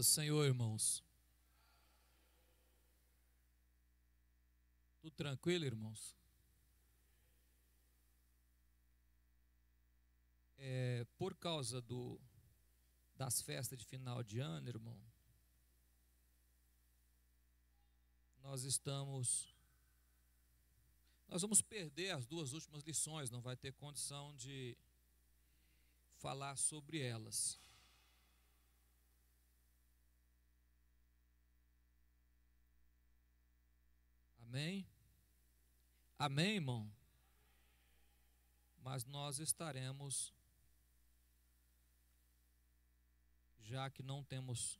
Paz do Senhor, irmãos. Tudo tranquilo, irmãos? Por causa das festas de final de ano, irmão, nós vamos perder as duas últimas lições, não vai ter condição de falar sobre elas. Amém? Amém, irmão? Mas nós estaremos, já que não temos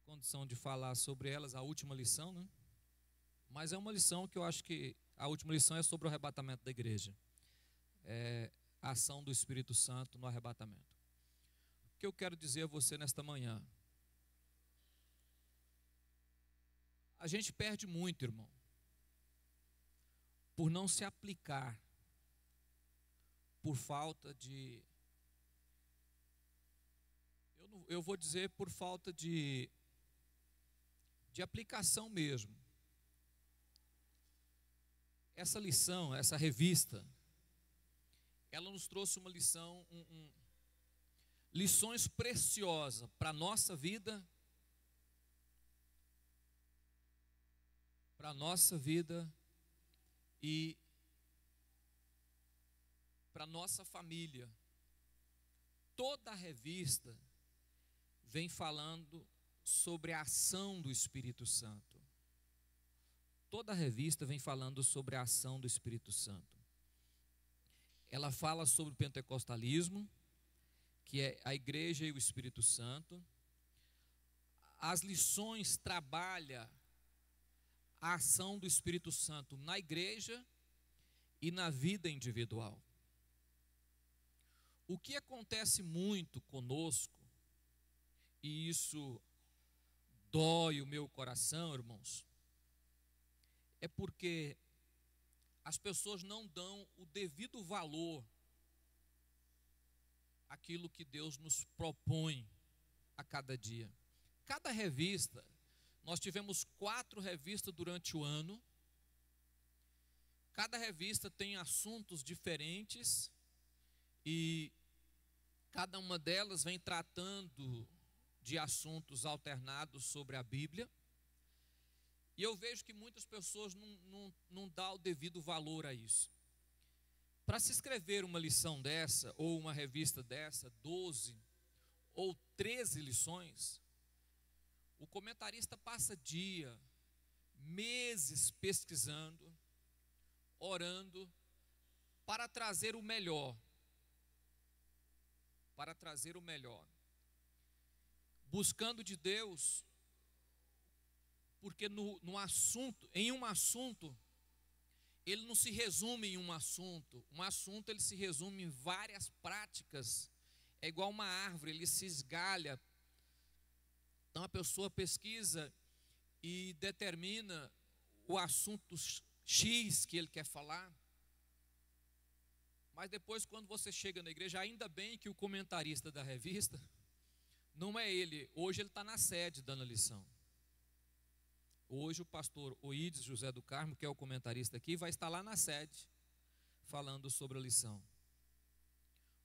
condição de falar sobre elas, a última lição, né? Mas é uma lição que eu acho que a última lição é sobre o arrebatamento da igreja. A ação do Espírito Santo no arrebatamento. O que eu quero dizer a você nesta manhã? A gente perde muito, irmão, por não se aplicar, por falta de... Eu vou dizer por falta de aplicação mesmo. Essa lição, essa revista, ela nos trouxe uma lição, lições preciosas para a nossa vida, e para a nossa família. Toda a revista vem falando sobre a ação do Espírito Santo. Toda a revista vem falando sobre a ação do Espírito Santo. Ela fala sobre o pentecostalismo, que é a igreja e o Espírito Santo. As lições trabalham a ação do Espírito Santo na igreja e na vida individual. O que acontece muito conosco, e isso dói o meu coração, irmãos, é porque as pessoas não dão o devido valor àquilo que Deus nos propõe a cada dia. Cada revista, nós tivemos 4 revistas durante o ano. Cada revista tem assuntos diferentes e cada uma delas vem tratando de assuntos alternados sobre a Bíblia. E eu vejo que muitas pessoas não dão o devido valor a isso. Para se escrever uma lição dessa, ou uma revista dessa, 12 ou 13 lições, o comentarista passa meses pesquisando, orando, para trazer o melhor. Buscando de Deus, porque em um assunto, ele não se resume em um assunto. Um assunto, ele se resume em várias práticas. É igual uma árvore, ele se esgalha. Então a pessoa pesquisa e determina o assunto X que ele quer falar. Mas depois, quando você chega na igreja, ainda bem que o comentarista da revista não é ele. Hoje ele está na sede dando a lição. Hoje o pastor Oídes José do Carmo, que é o comentarista aqui, vai estar lá na sede falando sobre a lição.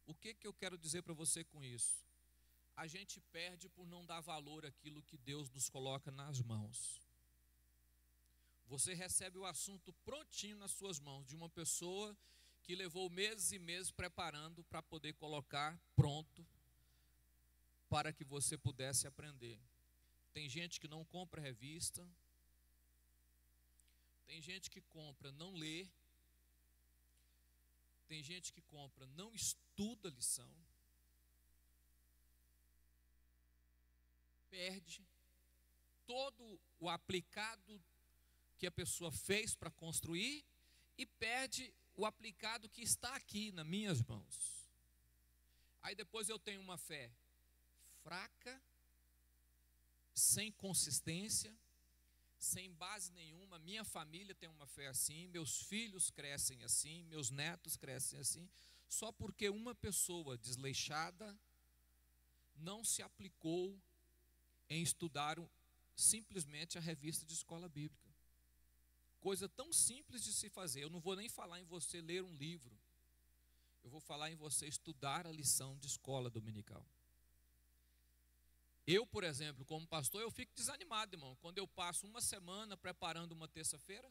O que eu quero dizer para você com isso? A gente perde por não dar valor àquilo que Deus nos coloca nas mãos. Você recebe o assunto prontinho nas suas mãos, de uma pessoa que levou meses e meses preparando para poder colocar pronto, para que você pudesse aprender. Tem gente que não compra revista, tem gente que compra, não lê, tem gente que compra, não estuda a lição, perde todo o aplicado que a pessoa fez para construir e perde o aplicado que está aqui nas minhas mãos. Aí depois eu tenho uma fé fraca, sem consistência, sem base nenhuma. Minha família tem uma fé assim, meus filhos crescem assim, meus netos crescem assim, só porque uma pessoa desleixada não se aplicou em estudar simplesmente a revista de escola bíblica. Coisa tão simples de se fazer. Eu não vou nem falar em você ler um livro. Eu vou falar em você estudar a lição de escola dominical. Eu, por exemplo, como pastor, eu fico desanimado, irmão, quando eu passo uma semana preparando uma terça-feira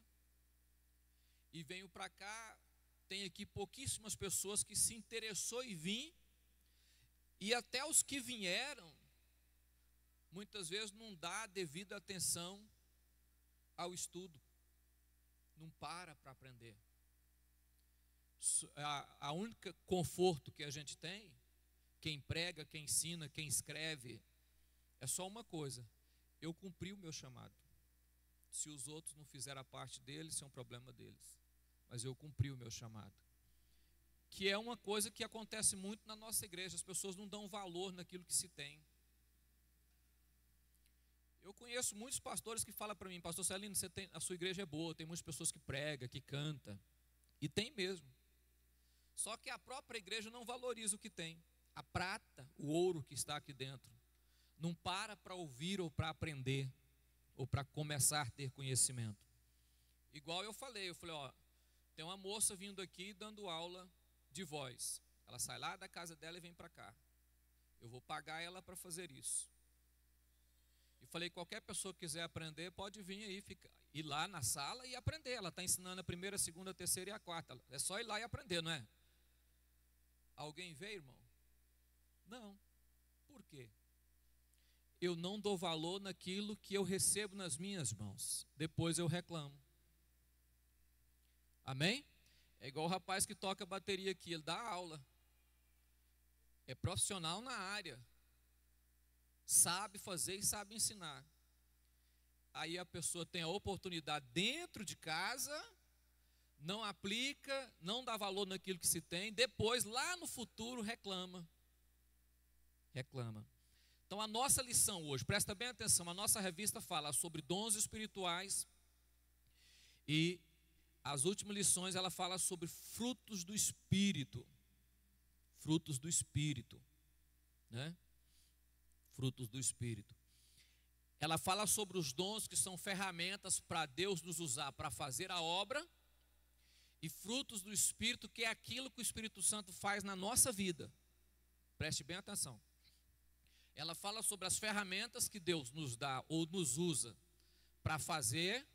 e venho para cá, tem aqui pouquíssimas pessoas que se interessou em vir, e até os que vieram, muitas vezes não dá a devida atenção ao estudo, não para aprender. A única conforto que a gente tem, quem prega, quem ensina, quem escreve, é só uma coisa: eu cumpri o meu chamado. Se os outros não fizeram a parte deles, isso é um problema deles. Mas eu cumpri o meu chamado. Que é uma coisa que acontece muito na nossa igreja. As pessoas não dão valor naquilo que se tem. Eu conheço muitos pastores que falam para mim: pastor Celino, a sua igreja é boa, tem muitas pessoas que pregam, que cantam. E tem mesmo. Só que a própria igreja não valoriza o que tem. A prata, o ouro que está aqui dentro. Não para ouvir ou para aprender, ou para começar a ter conhecimento. Igual eu falei, ó, tem uma moça vindo aqui dando aula de voz. Ela sai lá da casa dela e vem para cá. Eu vou pagar ela para fazer isso. E falei, qualquer pessoa que quiser aprender, pode vir aí, ir lá na sala e aprender. Ela está ensinando a primeira, a segunda, a terceira e a quarta. É só ir lá e aprender, não é? Alguém vê, irmão? Não. Por quê? Eu não dou valor naquilo que eu recebo nas minhas mãos. Depois eu reclamo. Amém? É igual o rapaz que toca bateria aqui, ele dá aula. É profissional na área. Sabe fazer e sabe ensinar. Aí a pessoa tem a oportunidade dentro de casa, não aplica, não dá valor naquilo que se tem, depois lá no futuro reclama. Reclama. Então a nossa lição hoje, presta bem atenção, a nossa revista fala sobre dons espirituais e as últimas lições ela fala sobre frutos do Espírito. Frutos do Espírito, né? Frutos do Espírito. Ela fala sobre os dons que são ferramentas para Deus nos usar para fazer a obra, e frutos do Espírito, que é aquilo que o Espírito Santo faz na nossa vida. Preste bem atenção. Ela fala sobre as ferramentas que Deus nos dá ou nos usa para fazer,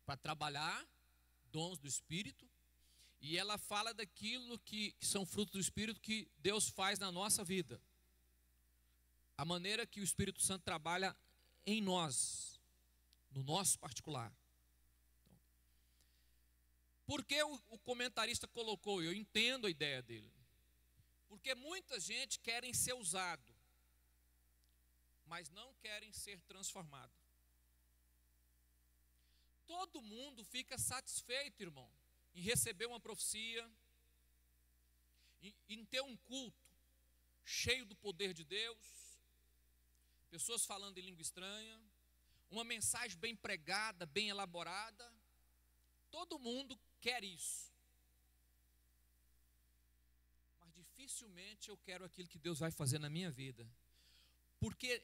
para trabalhar, dons do Espírito. E ela fala daquilo que são frutos do Espírito que Deus faz na nossa vida. A maneira que o Espírito Santo trabalha em nós, no nosso particular. Então, por que o comentarista colocou? Eu entendo a ideia dele. Porque muita gente querem ser usado, mas não querem ser transformado. Todo mundo fica satisfeito, irmão, em receber uma profecia, em ter um culto cheio do poder de Deus, pessoas falando em língua estranha, uma mensagem bem pregada, bem elaborada. Todo mundo quer isso. Mas dificilmente eu quero aquilo que Deus vai fazer na minha vida. Porque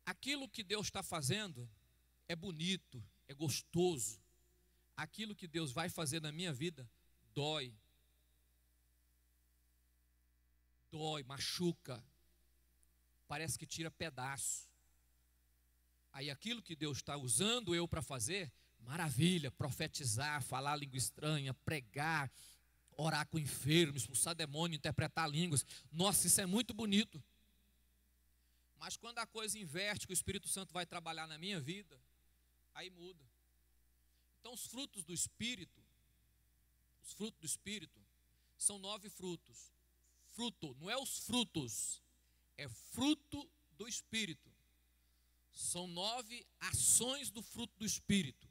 aquilo que Deus está fazendo é bonito, é gostoso. Aquilo que Deus vai fazer na minha vida dói. Dói, machuca. Parece que tira pedaço. Aí aquilo que Deus está usando eu para fazer, maravilha, profetizar, falar língua estranha, pregar, orar com enfermos, expulsar demônio, interpretar línguas. Nossa, isso é muito bonito. Mas quando a coisa inverte, que o Espírito Santo vai trabalhar na minha vida, aí muda. Então os frutos do Espírito são 9 frutos. Fruto, não é os frutos, é fruto do Espírito. São 9 ações do fruto do Espírito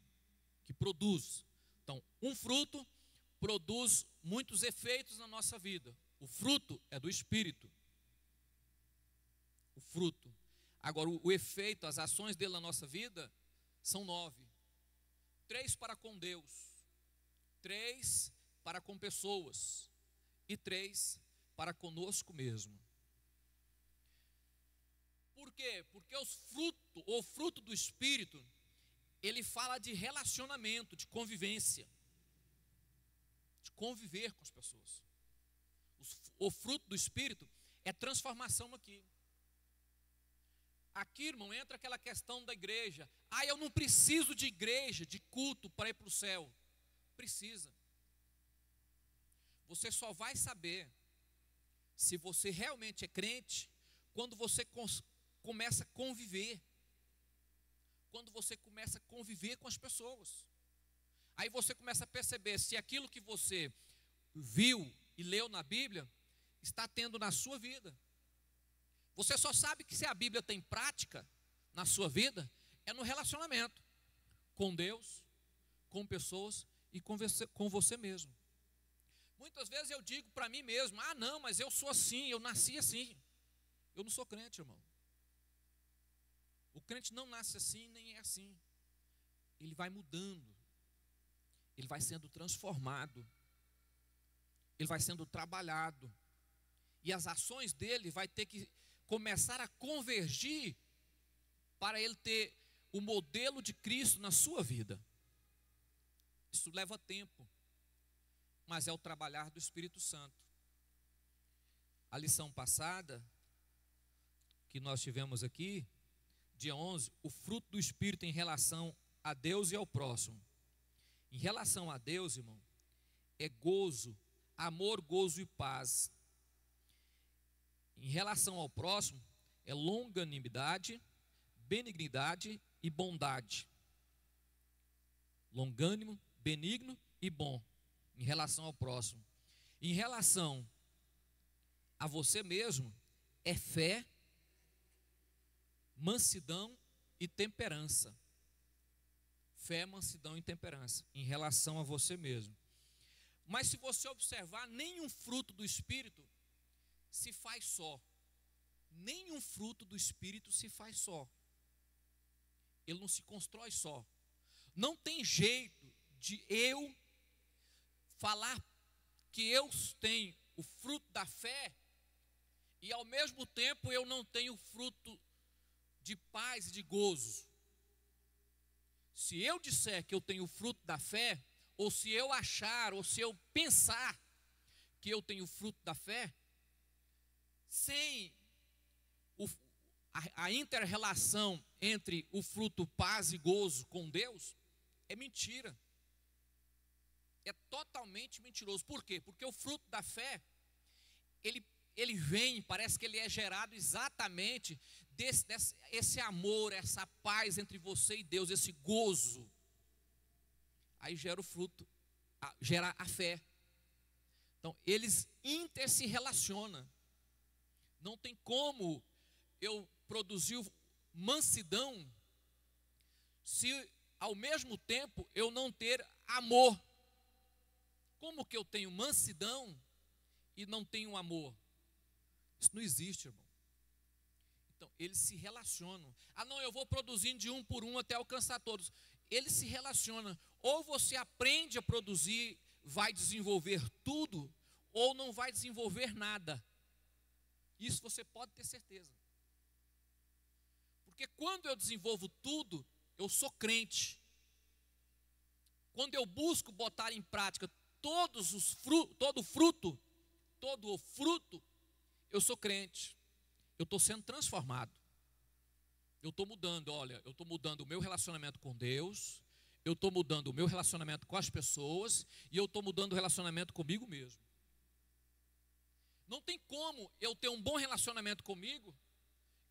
que produz. Então, um fruto produz muitos efeitos na nossa vida. O fruto é do Espírito. O fruto. Agora, o efeito, as ações dele na nossa vida são 9. 3 para com Deus, 3 para com pessoas e 3 para conosco mesmo. Por quê? Porque o fruto do Espírito, ele fala de relacionamento, de convivência, de conviver com as pessoas. O fruto do Espírito é transformação aqui. Aqui, irmão, entra aquela questão da igreja. Eu não preciso de igreja, de culto para ir para o céu. Precisa. Você só vai saber se você realmente é crente quando você começa a conviver. Quando você começa a conviver com as pessoas. Aí você começa a perceber se aquilo que você viu e leu na Bíblia está tendo na sua vida. Você só sabe que se a Bíblia tem prática na sua vida, é no relacionamento com Deus, com pessoas e com você mesmo. Muitas vezes eu digo para mim mesmo, não, mas eu sou assim, eu nasci assim. Eu não sou crente, irmão. O crente não nasce assim, nem é assim. Ele vai mudando. Ele vai sendo transformado. Ele vai sendo trabalhado. E as ações dele vai ter que começar a convergir para ele ter o modelo de Cristo na sua vida. Isso leva tempo, mas é o trabalhar do Espírito Santo. A lição passada que nós tivemos aqui, dia 11, o fruto do Espírito em relação a Deus e ao próximo. Em relação a Deus, irmão, é gozo, amor, gozo e paz. Em relação ao próximo, é longanimidade, benignidade e bondade. Longânimo, benigno e bom, em relação ao próximo. Em relação a você mesmo, é fé, mansidão e temperança. Fé, mansidão e temperança, em relação a você mesmo. Mas se você observar, nenhum fruto do Espírito se faz só. Nenhum fruto do Espírito se faz só. Ele não se constrói só. Não tem jeito de eu falar que eu tenho o fruto da fé e ao mesmo tempo eu não tenho o fruto de paz e de gozo. Se eu disser que eu tenho o fruto da fé, ou se eu achar, ou se eu pensar que eu tenho o fruto da fé, sem a inter-relação entre o fruto paz e gozo com Deus, é mentira. É totalmente mentiroso. Por quê? Porque o fruto da fé, ele vem, parece que ele é gerado exatamente esse amor, essa paz entre você e Deus, esse gozo. Aí gera o fruto, gera a fé. Então, eles se relacionam. Não tem como eu produzir mansidão se ao mesmo tempo eu não ter amor. Como que eu tenho mansidão e não tenho amor? Isso não existe, irmão. Então, eles se relacionam. Não, eu vou produzindo de um por um até alcançar todos. Eles se relacionam. Ou você aprende a produzir, vai desenvolver tudo, ou não vai desenvolver nada. Isso você pode ter certeza. Porque quando eu desenvolvo tudo, eu sou crente. Quando eu busco botar em prática todo o fruto, eu sou crente. Eu estou sendo transformado. Eu estou mudando, olha, eu estou mudando o meu relacionamento com Deus, eu estou mudando o meu relacionamento com as pessoas, e eu estou mudando o relacionamento comigo mesmo. Não tem como eu ter um bom relacionamento comigo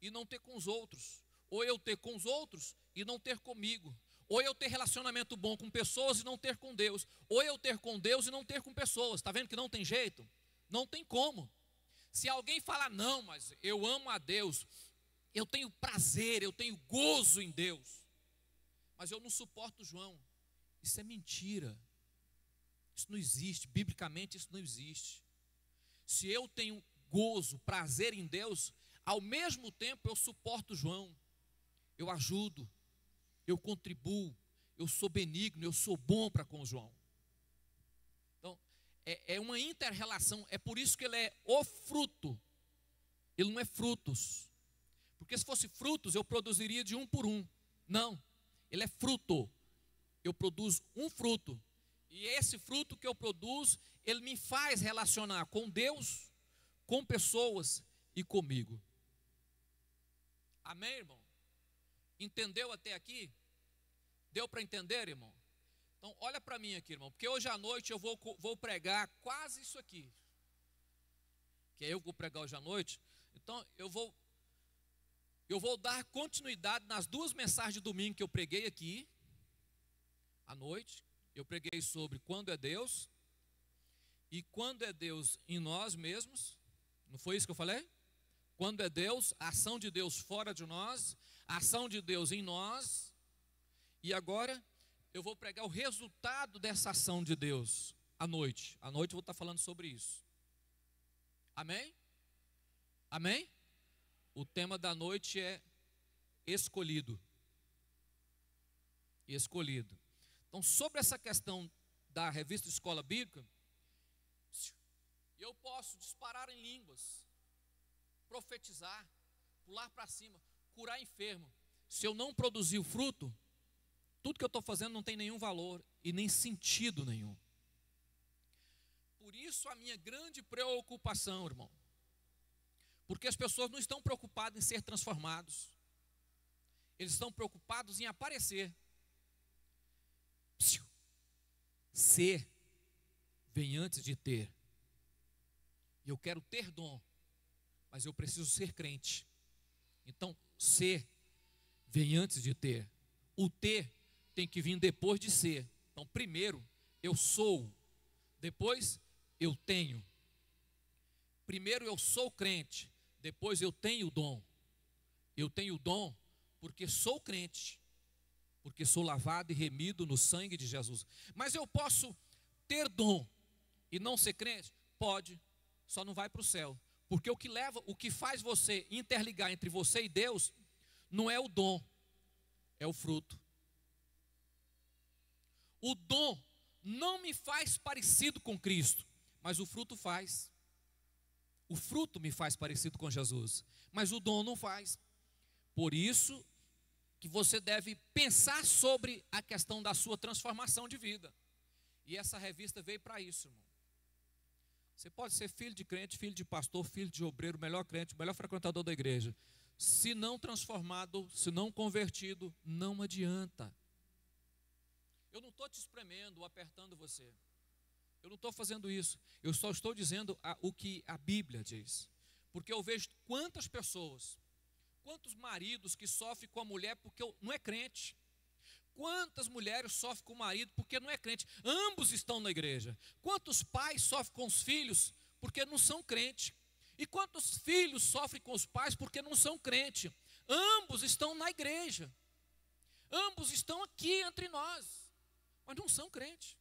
e não ter com os outros. Ou eu ter com os outros e não ter comigo. Ou eu ter relacionamento bom com pessoas e não ter com Deus. Ou eu ter com Deus e não ter com pessoas. Está vendo que não tem jeito? Não tem como. Se alguém falar, não, mas eu amo a Deus, eu tenho prazer, eu tenho gozo em Deus, mas eu não suporto João. Isso é mentira. Isso não existe. Biblicamente isso não existe. Se eu tenho gozo, prazer em Deus, ao mesmo tempo eu suporto João. Eu ajudo, eu contribuo, eu sou benigno, eu sou bom para com o João. Então, é uma inter-relação. É por isso que ele é o fruto. Ele não é frutos. Porque se fosse frutos, eu produziria de um por um. Não, ele é fruto. Eu produzo um fruto. E esse fruto que eu produzo, ele me faz relacionar com Deus, com pessoas e comigo. Amém, irmão? Entendeu até aqui? Deu para entender, irmão? Então, olha para mim aqui, irmão, porque hoje à noite eu vou pregar quase isso aqui. Que é eu que vou pregar hoje à noite. Então, eu vou dar continuidade nas duas mensagens de domingo que eu preguei aqui, à noite. Eu preguei sobre quando é Deus e quando é Deus em nós mesmos. Não foi isso que eu falei? Quando é Deus, a ação de Deus fora de nós, a ação de Deus em nós. E agora eu vou pregar o resultado dessa ação de Deus à noite. À noite eu vou estar falando sobre isso. Amém? Amém? O tema da noite é escolhido. Escolhido. Então, sobre essa questão da revista Escola Bíblica, eu posso disparar em línguas, profetizar, pular para cima, curar enfermo. Se eu não produzir o fruto, tudo que eu estou fazendo não tem nenhum valor e nem sentido nenhum. Por isso a minha grande preocupação, irmão, porque as pessoas não estão preocupadas em ser transformados, eles estão preocupados em aparecer. Ser vem antes de ter. Eu quero ter dom, mas eu preciso ser crente. Então, ser vem antes de ter. O ter tem que vir depois de ser. Então, primeiro eu sou, depois eu tenho. Primeiro eu sou crente, depois eu tenho o dom. Eu tenho o dom porque sou crente, porque sou lavado e remido no sangue de Jesus. Mas eu posso ter dom e não ser crente? Pode, só não vai para o céu. Porque o que faz você interligar entre você e Deus, não é o dom, é o fruto. O dom não me faz parecido com Cristo, mas o fruto faz. O fruto me faz parecido com Jesus, mas o dom não faz. Por isso que você deve pensar sobre a questão da sua transformação de vida. E essa revista veio para isso, irmão. Você pode ser filho de crente, filho de pastor, filho de obreiro, melhor crente, melhor frequentador da igreja. Se não transformado, se não convertido, não adianta. Eu não estou te espremendo ou apertando você. Eu não estou fazendo isso. Eu só estou dizendo o que a Bíblia diz. Porque eu vejo quantas pessoas, quantos maridos que sofrem com a mulher porque não é crente. Quantas mulheres sofrem com o marido porque não é crente. Ambos estão na igreja. Quantos pais sofrem com os filhos porque não são crentes. E quantos filhos sofrem com os pais porque não são crentes. Ambos estão na igreja. Ambos estão aqui entre nós. Mas não são crentes.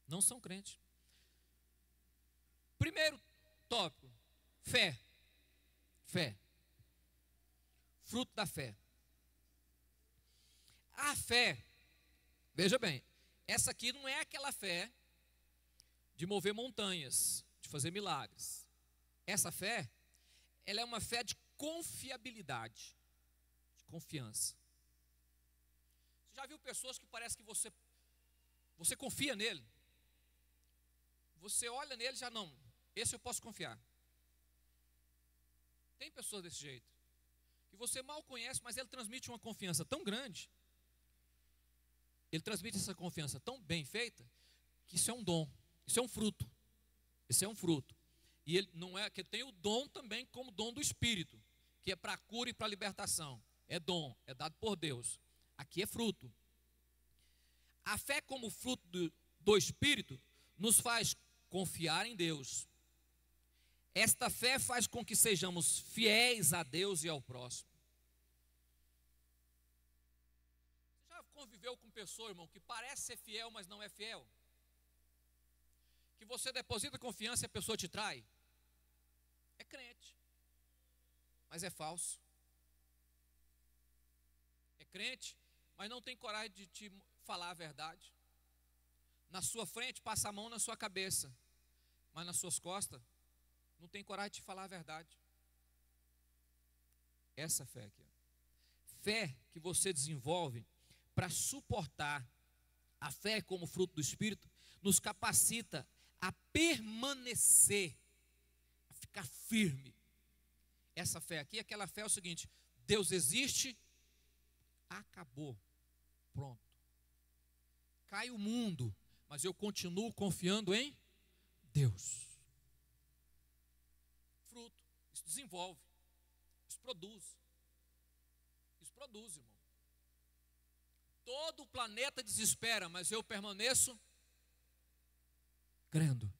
Não são crentes. Primeiro tópico, fé. Fé. Fruto da fé. A fé, veja bem, essa aqui não é aquela fé de mover montanhas, de fazer milagres. Essa fé, ela é uma fé de confiabilidade, de confiança. Você já viu pessoas que parece que você confia nele? Você olha nele e já não, esse eu posso confiar. Tem pessoas desse jeito, que você mal conhece, mas ele transmite uma confiança tão grande. Ele transmite essa confiança tão bem feita, que isso é um dom, isso é um fruto. Isso é um fruto. E ele não é, que tem o dom também como dom do Espírito, que é para a cura e para a libertação. É dom, é dado por Deus. Aqui é fruto. A fé como fruto do Espírito nos faz confiar em Deus. Esta fé faz com que sejamos fiéis a Deus e ao próximo. Você já conviveu com pessoa, irmão, que parece ser fiel, mas não é fiel? Que você deposita confiança e a pessoa te trai? É crente, mas é falso. É crente, mas não tem coragem de te falar a verdade. Na sua frente passa a mão na sua cabeça, mas nas suas costas não tem coragem de te falar a verdade. Essa fé aqui. Fé que você desenvolve para suportar. A fé como fruto do Espírito nos capacita a permanecer, a ficar firme. Essa fé aqui, aquela fé é o seguinte: Deus existe, acabou, pronto. Cai o mundo, mas eu continuo confiando em Deus. Fruto, isso desenvolve, isso produz. Isso produz, irmão. Todo o planeta desespera, mas eu permaneço crendo.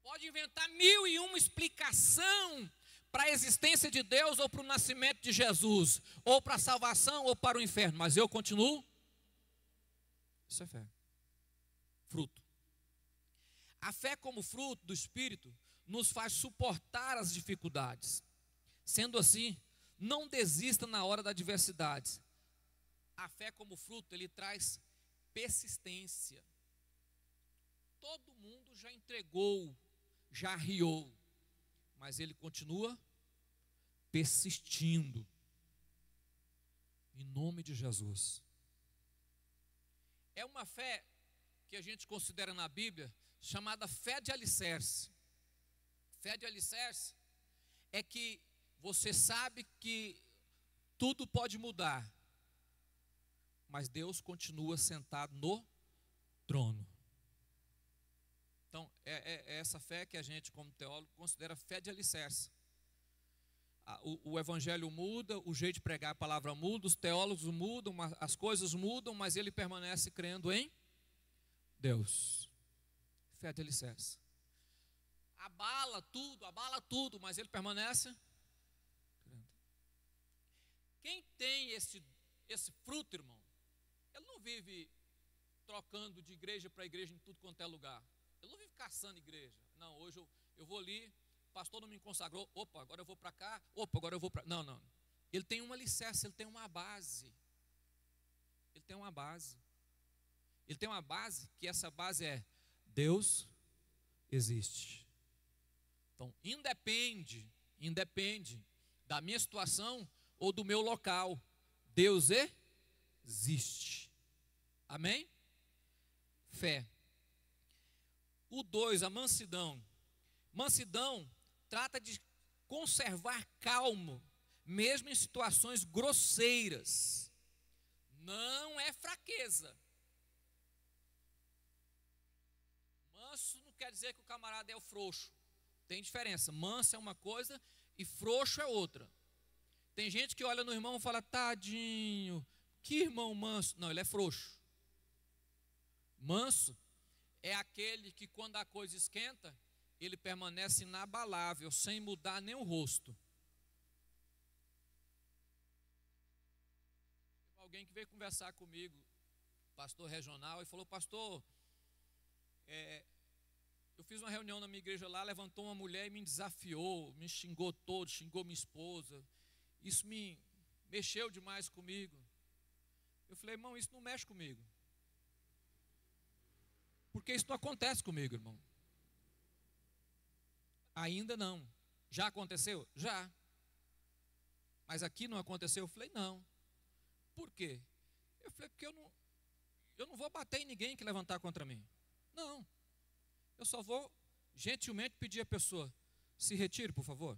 Pode inventar 1001 explicação para a existência de Deus, ou para o nascimento de Jesus, ou para a salvação, ou para o inferno, mas eu continuo. Isso é fé. Fruto. A fé como fruto do Espírito nos faz suportar as dificuldades. Sendo assim, não desista na hora da adversidade. A fé como fruto, ele traz persistência. Todo mundo já entregou, já arriou, mas ele continua persistindo. Em nome de Jesus. É uma fé que a gente considera na Bíblia chamada fé de alicerce. Fé de alicerce é que você sabe que tudo pode mudar, mas Deus continua sentado no trono. Então, é essa fé que a gente, como teólogo, considera fé de alicerce. O evangelho muda, o jeito de pregar a palavra muda, os teólogos mudam, as coisas mudam, mas ele permanece crendo em Deus. Fé de alicerce. Abala tudo, mas ele permanece crendo. Quem tem esse fruto, irmão, ele não vive trocando de igreja para igreja em tudo quanto é lugar. Ele não vive caçando igreja. Não, hoje eu vou ali, o pastor não me consagrou, opa, agora eu vou para cá, opa, agora eu vou para... Não. Ele tem uma alicerce, ele tem uma base. Ele tem uma base. Ele tem uma base, que essa base é: Deus existe. Então, independe da minha situação ou do meu local, Deus existe. Amém? Fé. O 2, a mansidão. Mansidão trata de conservar calmo, mesmo em situações grosseiras. Não é fraqueza. Manso não quer dizer que o camarada é o frouxo. Tem diferença. Manso é uma coisa e frouxo é outra. Tem gente que olha no irmão e fala: tadinho, que irmão manso. Não, ele é frouxo. Manso é aquele que, quando a coisa esquenta, ele permanece inabalável, sem mudar nem o rosto. Alguém que veio conversar comigo, pastor regional, e falou: pastor, eu fiz uma reunião na minha igreja lá, levantou uma mulher e me desafiou, me xingou todo, xingou minha esposa. Isso me mexeu demais comigo. Eu falei: irmão, isso não mexe comigo. Porque isso não acontece comigo, irmão. Ainda não. Já aconteceu? Já. Mas aqui não aconteceu? Eu falei: não. Por quê? Eu falei: porque eu não vou bater em ninguém que levantar contra mim. Não. Eu só vou gentilmente pedir à pessoa: se retire, por favor.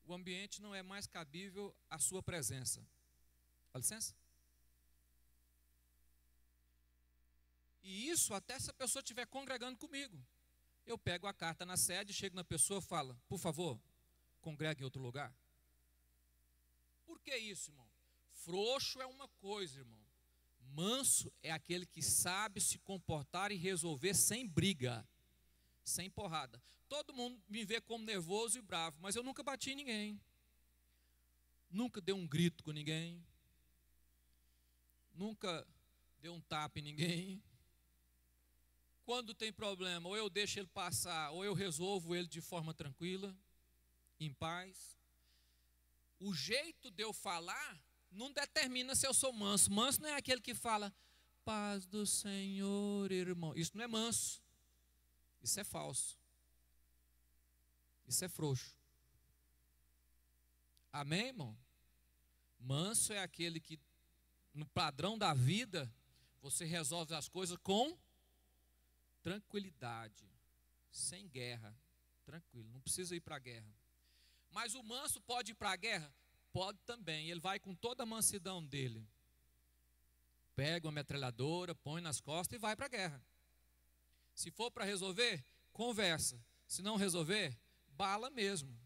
O ambiente não é mais cabível à sua presença. Dá licença? E isso até se a pessoa estiver congregando comigo. Eu pego a carta na sede, chego na pessoa e falo: por favor, congregue em outro lugar. Por que isso, irmão? Frouxo é uma coisa, irmão. Manso é aquele que sabe se comportar e resolver sem briga, sem porrada. Todo mundo me vê como nervoso e bravo, mas eu nunca bati em ninguém. Nunca dei um grito com ninguém. Nunca dei um tapa em ninguém. Quando tem problema, ou eu deixo ele passar, ou eu resolvo ele de forma tranquila, em paz. O jeito de eu falar não determina se eu sou manso. Manso não é aquele que fala: paz do Senhor, irmão. Isso não é manso. Isso é falso. Isso é frouxo. Amém, irmão? Manso é aquele que, no padrão da vida, você resolve as coisas com tranquilidade, sem guerra, tranquilo, não precisa ir para a guerra. Mas o manso pode ir para a guerra? Pode também, ele vai com toda a mansidão dele. Pega uma metralhadora, põe nas costas e vai para a guerra. Se for para resolver, conversa. Se não resolver, bala mesmo.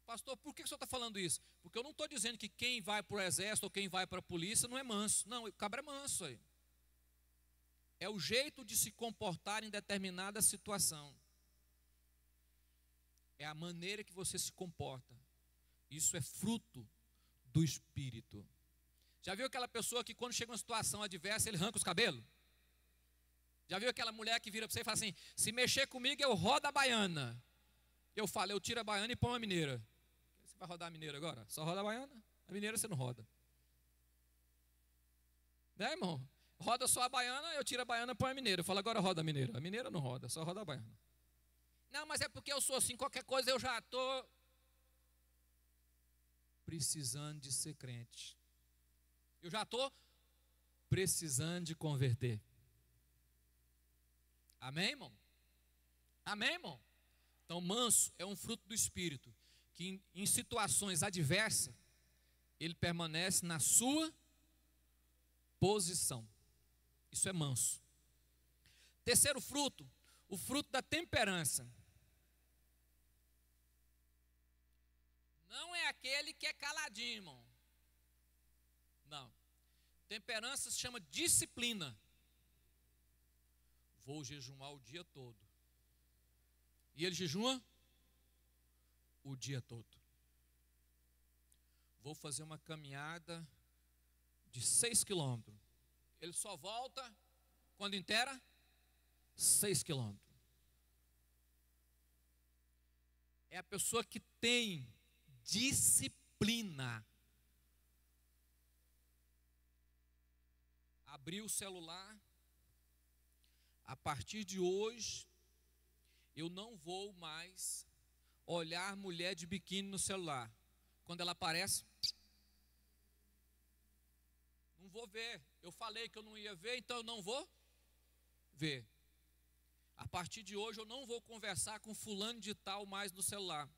Pastor, por que o senhor está falando isso? Porque eu não estou dizendo que quem vai para o exército ou quem vai para a polícia não é manso. Não, o cabra é manso aí. É o jeito de se comportar em determinada situação. É a maneira que você se comporta. Isso é fruto do Espírito. Já viu aquela pessoa que quando chega uma situação adversa, ele arranca os cabelos? Já viu aquela mulher que vira para você e fala assim, se mexer comigo eu rodo a baiana. Eu falo, eu tiro a baiana e põe a mineira. Você vai rodar a mineira agora? Só roda a baiana? A mineira você não roda. Né, irmão? Roda só a baiana, eu tiro a baiana e põe a mineira. Eu falo, agora roda a mineira. A mineira não roda, só roda a baiana. Não, mas é porque eu sou assim, qualquer coisa eu já estou precisando de ser crente. Eu já estou precisando de converter. Amém, irmão? Amém, irmão? Então, manso é um fruto do Espírito, que em situações adversas, ele permanece na sua posição. Isso é manso. Terceiro fruto, o fruto da temperança. Não é aquele que é caladinho, irmão. Não. Temperança se chama disciplina. Vou jejuar o dia todo. E ele jejua o dia todo. Vou fazer uma caminhada de 6 quilômetros. Ele só volta quando inteira 6 quilômetros. É a pessoa que tem disciplina. Abriu o celular. A partir de hoje, eu não vou mais olhar mulher de biquíni no celular. Quando ela aparece, não vou ver. Eu falei que eu não ia ver, então eu não vou ver. A partir de hoje, eu não vou conversar com fulano de tal mais no celular.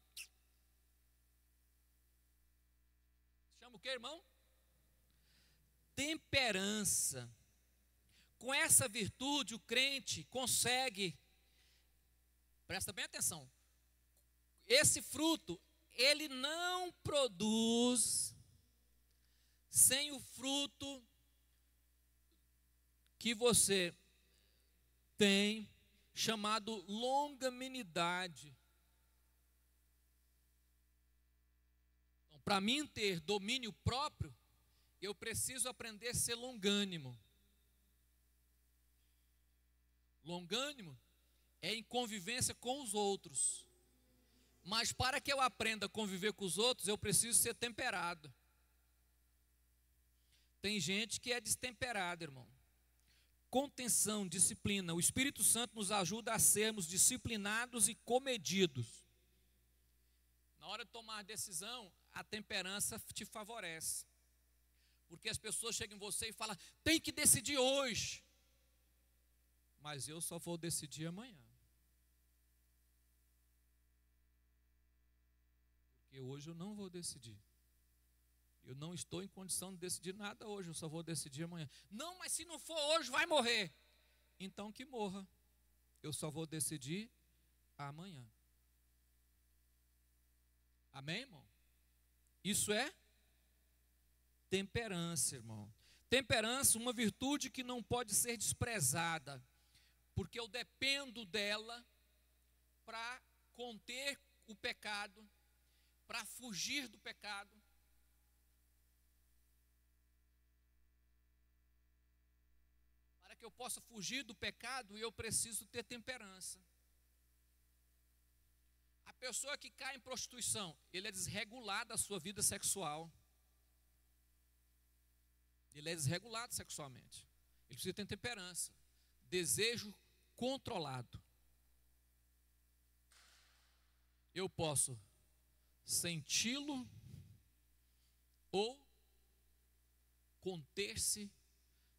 Chama o que, irmão? Temperança. Com essa virtude, o crente consegue, presta bem atenção, esse fruto, ele não produz sem o fruto que você tem, chamado longanimidade. Então, para mim ter domínio próprio, eu preciso aprender a ser longânimo. Longânimo é em convivência com os outros. Mas para que eu aprenda a conviver com os outros, eu preciso ser temperado. Tem gente que é destemperada, irmão. Contenção, disciplina. O Espírito Santo nos ajuda a sermos disciplinados e comedidos. Na hora de tomar decisão, a temperança te favorece. Porque as pessoas chegam em você e falam, tem que decidir hoje. Mas eu só vou decidir amanhã. Porque hoje eu não vou decidir. Eu não estou em condição de decidir nada hoje, eu só vou decidir amanhã. Não, mas se não for hoje, vai morrer. Então que morra. Eu só vou decidir amanhã. Amém, irmão? Isso é temperança, irmão. Temperança, uma virtude que não pode ser desprezada, porque eu dependo dela para conter o pecado, para fugir do pecado. Para que eu possa fugir do pecado, eu preciso ter temperança. A pessoa que cai em prostituição, ele é desregulado da sua vida sexual. Ele é desregulado sexualmente. Ele precisa ter temperança. Desejo controlado. Eu posso senti-lo ou conter-se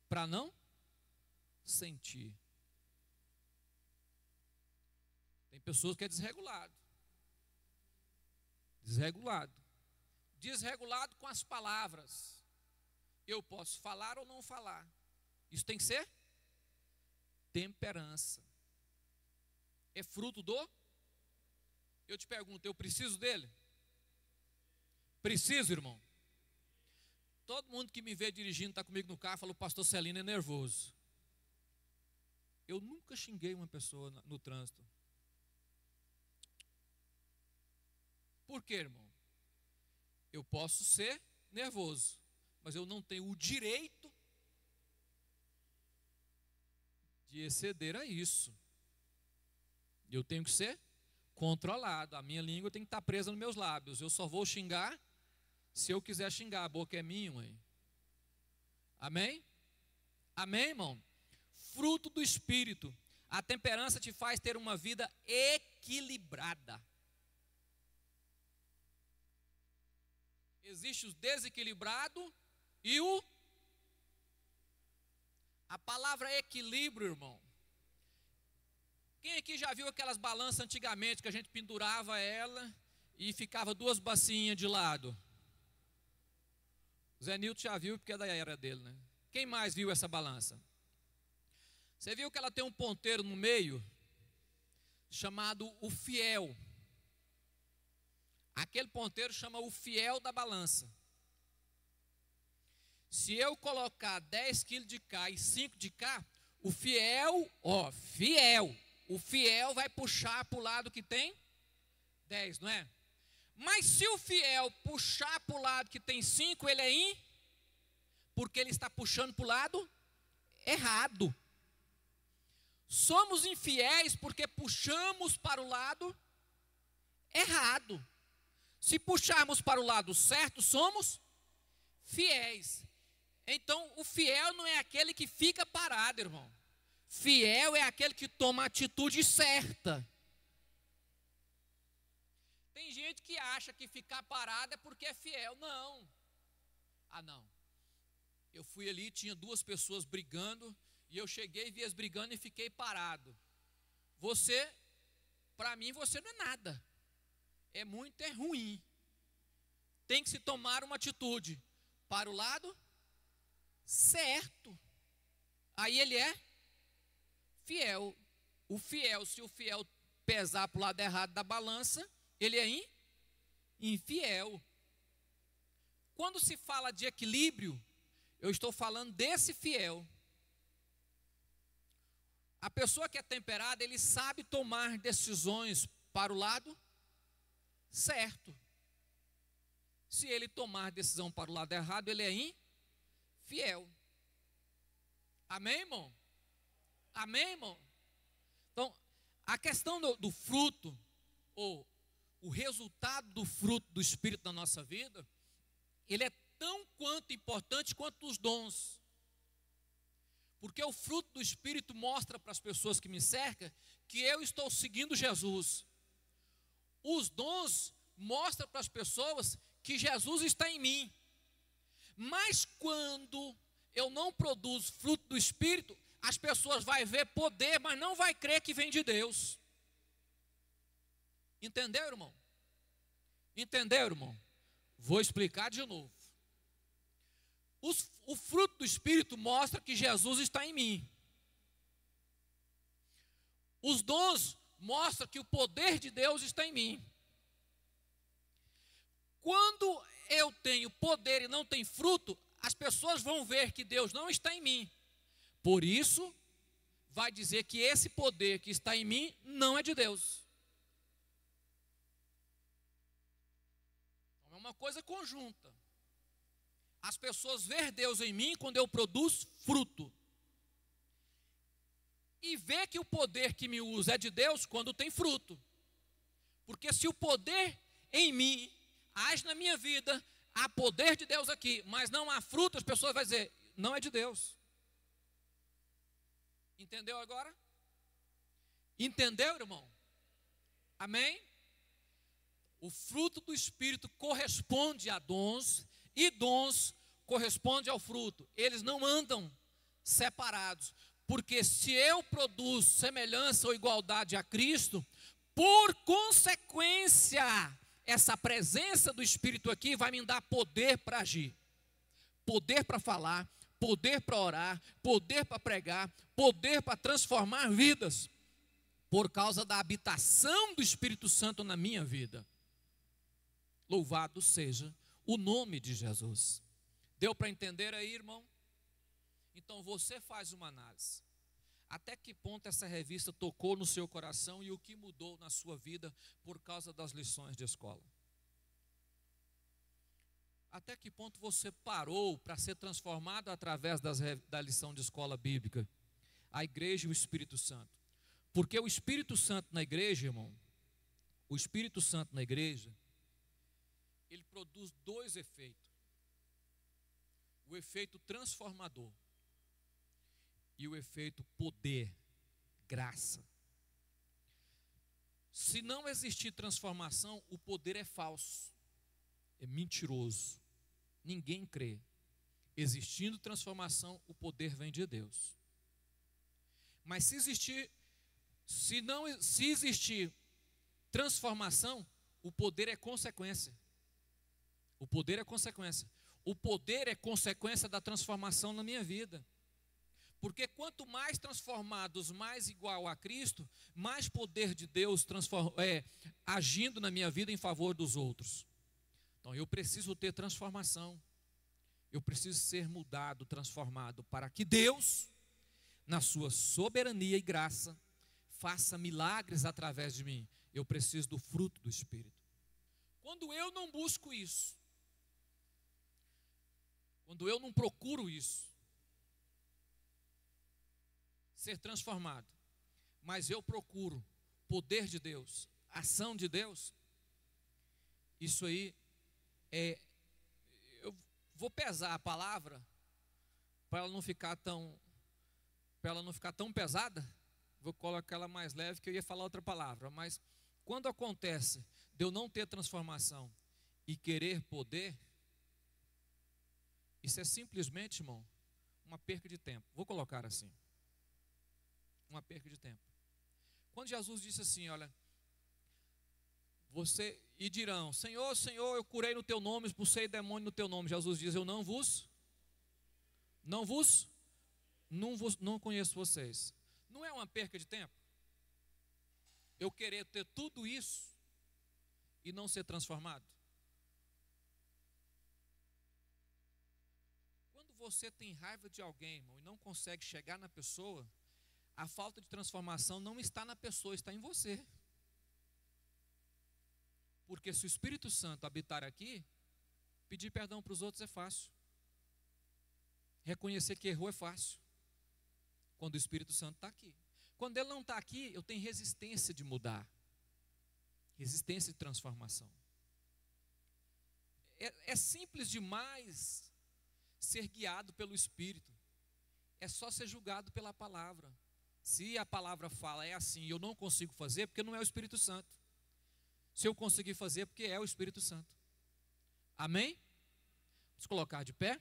para não sentir. Tem pessoas que é desregulado. Desregulado. Desregulado com as palavras. Eu posso falar ou não falar. Isso tem que ser temperança. É fruto do... Eu te pergunto, eu preciso dele? Preciso, irmão? Todo mundo que me vê dirigindo, está comigo no carro, fala, o pastor Celino é nervoso. Eu nunca xinguei uma pessoa no trânsito. Por quê, irmão? Eu posso ser nervoso, mas eu não tenho o direito de exceder a isso. Eu tenho que ser controlado. A minha língua tem que estar presa nos meus lábios. Eu só vou xingar se eu quiser xingar. A boca é minha, mãe. Amém? Amém, irmão? Fruto do Espírito. A temperança te faz ter uma vida equilibrada. Existe o desequilibrado e o... A palavra equilíbrio, irmão. Quem aqui já viu aquelas balanças antigamente que a gente pendurava ela e ficava duas bacinhas de lado? Zé Nilton já viu porque é da era dele, né? Quem mais viu essa balança? Você viu que ela tem um ponteiro no meio chamado o fiel. Aquele ponteiro chama o fiel da balança. Se eu colocar 10 quilos de cá e 5 de cá, o fiel, o fiel vai puxar para o lado que tem 10, não é? Mas se o fiel puxar para o lado que tem 5, ele é porque ele está puxando para o lado errado. Somos infiéis porque puxamos para o lado errado. Se puxarmos para o lado certo, somos fiéis. Então, o fiel não é aquele que fica parado, irmão. Fiel é aquele que toma a atitude certa. Tem gente que acha que ficar parado é porque é fiel. Não. Ah, não. Eu fui ali, tinha duas pessoas brigando, e eu cheguei, vi as brigando e fiquei parado. Você, para mim, você não é nada. É muito, é ruim. Tem que se tomar uma atitude para o lado certo. Aí ele é fiel. O fiel, se o fiel pesar para o lado errado da balança, ele é infiel. Quando se fala de equilíbrio, eu estou falando desse fiel. A pessoa que é temperada, ele sabe tomar decisões para o lado certo. Se ele tomar decisão para o lado errado, ele é infiel. Amém, irmão? Amém, irmão? Então, a questão do fruto, ou o resultado do fruto do Espírito na nossa vida, ele é tão quanto importante quanto os dons. Porque o fruto do Espírito mostra para as pessoas que me cercam que eu estou seguindo Jesus. Os dons mostram para as pessoas que Jesus está em mim. Mas quando eu não produzo fruto do Espírito, as pessoas vão ver poder, mas não vai crer que vem de Deus. Entendeu, irmão? Entendeu, irmão? Vou explicar de novo. O fruto do Espírito mostra que Jesus está em mim. Os dons mostram que o poder de Deus está em mim. Quando eu tenho poder e não tenho fruto, as pessoas vão ver que Deus não está em mim. Por isso, vai dizer que esse poder que está em mim não é de Deus. É uma coisa conjunta. As pessoas veem Deus em mim quando eu produzo fruto. E vê que o poder que me usa é de Deus quando tem fruto. Porque se o poder em mim age na minha vida, há poder de Deus aqui, mas não há fruto, as pessoas vão dizer, não é de Deus. Entendeu agora? Entendeu, irmão? Amém? O fruto do Espírito corresponde a dons e dons correspondem ao fruto. Eles não andam separados, porque se eu produzo semelhança ou igualdade a Cristo, por consequência, essa presença do Espírito aqui vai me dar poder para agir, poder para falar, poder para orar, poder para pregar, poder para transformar vidas, por causa da habitação do Espírito Santo na minha vida. Louvado seja o nome de Jesus. Deu para entender aí, irmão? Então você faz uma análise. Até que ponto essa revista tocou no seu coração e o que mudou na sua vida por causa das lições de escola? Até que ponto você parou para ser transformado através da lição de escola bíblica? A igreja e o Espírito Santo. Porque o Espírito Santo na igreja, irmão, o Espírito Santo na igreja, ele produz dois efeitos. O efeito transformador e o efeito poder, graça. Se não existir transformação, o poder é falso, é mentiroso, ninguém crê. Existindo transformação, o poder vem de Deus. Mas se existir transformação, o poder é consequência. O poder é consequência. O poder é consequência da transformação na minha vida. Porque quanto mais transformados, mais igual a Cristo, mais poder de Deus agindo na minha vida em favor dos outros. Então eu preciso ter transformação. Eu preciso ser mudado, transformado, para que Deus, na sua soberania e graça, faça milagres através de mim. Eu preciso do fruto do Espírito. Quando eu não busco isso, quando eu não procuro isso, ser transformado, mas eu procuro poder de Deus, ação de Deus, isso aí eu vou pesar a palavra para ela não ficar tão pesada. Vou colocar ela mais leve, que eu ia falar outra palavra, mas quando acontece de eu não ter transformação e querer poder, isso é simplesmente, irmão, uma perca de tempo. Vou colocar assim. Uma perca de tempo. Quando Jesus disse assim, olha, e dirão, Senhor, Senhor, eu curei no teu nome, expulsei demônio no teu nome. Jesus diz, eu não conheço vocês. Não é uma perca de tempo? Eu querer ter tudo isso e não ser transformado? Quando você tem raiva de alguém, irmão, e não consegue chegar na pessoa, a falta de transformação não está na pessoa, está em você. Porque se o Espírito Santo habitar aqui, pedir perdão para os outros é fácil. Reconhecer que errou é fácil. Quando o Espírito Santo está aqui. Quando ele não está aqui, eu tenho resistência de mudar. Resistência de transformação. É simples demais ser guiado pelo Espírito. É só ser julgado pela palavra. Se a palavra fala é assim e eu não consigo fazer, porque não é o Espírito Santo. Se eu conseguir fazer, porque é o Espírito Santo. Amém? Vamos colocar de pé?